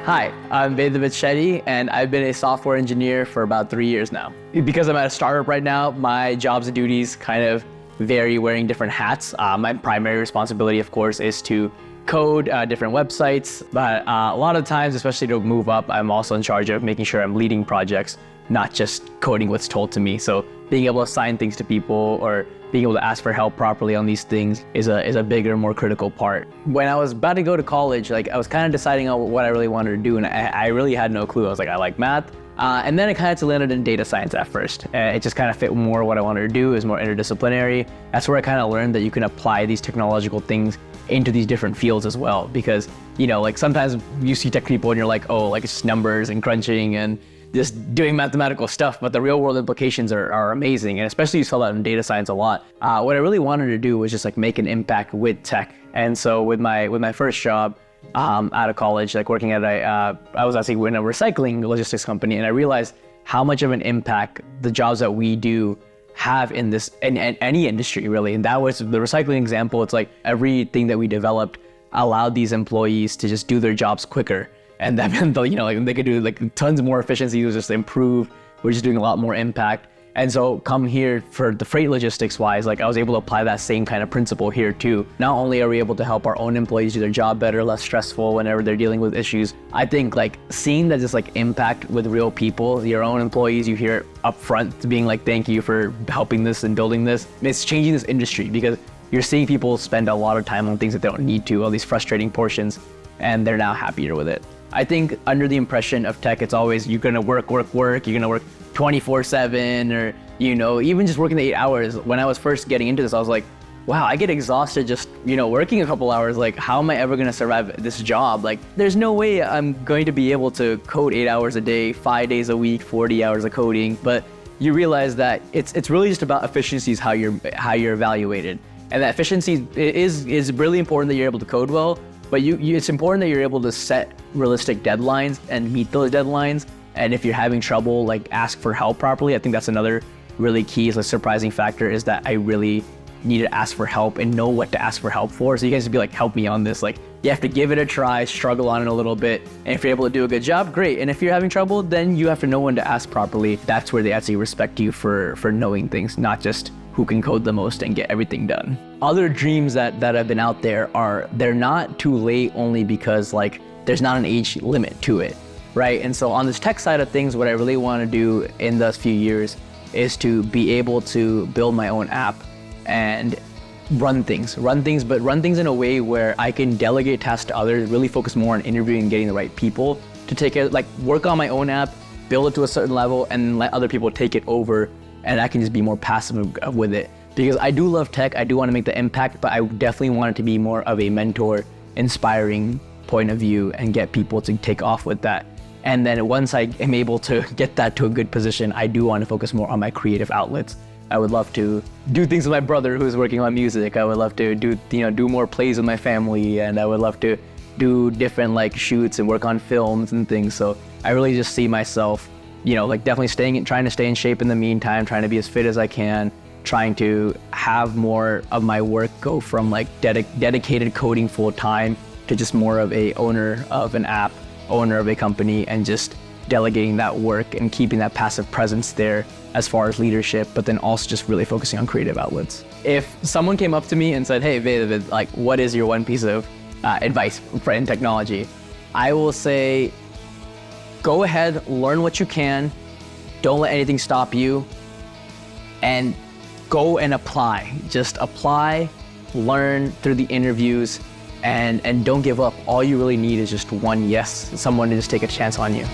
Hi, I'm Vedavit Shetty, and I've been a software engineer for about 3 years now. Because I'm at a startup right now, my jobs and duties kind of vary wearing different hats. My primary responsibility, of course, is to code different websites, but a lot of times, especially to move up, I'm also in charge of making sure I'm leading projects, not just coding what's told to me. So being able to assign things to people or being able to ask for help properly on these things is a bigger, more critical part. When I was about to go to college, I was kind of deciding on what I really wanted to do, and I really had no clue. I was like, I like math. And then it kind of landed in data science at first. It just kind of fit more what I wanted to do. It was more interdisciplinary. That's where I kind of learned that you can apply these technological things into these different fields as well. Because, sometimes you see tech people and you're like, oh, it's just numbers and crunching and just doing mathematical stuff, but the real world implications are amazing. And especially you saw that in data science a lot. What I really wanted to do was just make an impact with tech. And so with my first job out of college, working at I was actually in a recycling logistics company, and I realized how much of an impact the jobs that we do have in any industry really. And that was the recycling example. It's everything that we developed allowed these employees to just do their jobs quicker. And that meant, they could do tons more efficiency. It was just improved. We're just doing a lot more impact. And so come here for the freight logistics wise, I was able to apply that same kind of principle here too. Not only are we able to help our own employees do their job better, less stressful whenever they're dealing with issues, I think seeing that just impact with real people, your own employees, you hear it up front being thank you for helping this and building this. It's changing this industry because you're seeing people spend a lot of time on things that they don't need to, all these frustrating portions, and they're now happier with it. I think under the impression of tech, it's always you're gonna work, you're gonna work 24/7, or even just working the 8 hours. When I was first getting into this, I was like, wow, I get exhausted just working a couple hours. How am I ever gonna survive this job? There's no way I'm going to be able to code 8 hours a day, 5 days a week, 40 hours of coding. But you realize that it's really just about efficiencies, how you're evaluated, and that efficiency is really important that you're able to code well. But it's important that you're able to set realistic deadlines and meet those deadlines. And if you're having trouble, ask for help properly. I think that's another really key, surprising factor, is that I really need to ask for help and know what to ask for help for. So you guys be help me on this. You have to give it a try, struggle on it a little bit. And if you're able to do a good job, great. And if you're having trouble, then you have to know when to ask properly. That's where they actually respect you for knowing things, not just who can code the most and get everything done. Other dreams that have been out there they're not too late only because there's not an age limit to it, right? And so on this tech side of things, what I really want to do in those few years is to be able to build my own app and run things in a way where I can delegate tasks to others, really focus more on interviewing and getting the right people to take it, work on my own app, build it to a certain level, and let other people take it over, and I can just be more passive with it. Because I do love tech, I do want to make the impact, but I definitely want it to be more of a mentor, inspiring point of view and get people to take off with that. And then once I am able to get that to a good position, I do want to focus more on my creative outlets. I would love to do things with my brother who's working on music. I would love to do more plays with my family, and I would love to do different shoots and work on films and things. So I really just see myself definitely trying to stay in shape in the meantime, trying to be as fit as I can, trying to have more of my work go from dedicated coding full time to just more of a owner of an app, owner of a company, and just delegating that work and keeping that passive presence there as far as leadership, but then also just really focusing on creative outlets. If someone came up to me and said, hey, Vedavit, what is your one piece of advice in technology? I will say, go ahead, learn what you can, don't let anything stop you, and go and apply. Just apply, learn through the interviews, and don't give up. All you really need is just one yes, someone to just take a chance on you.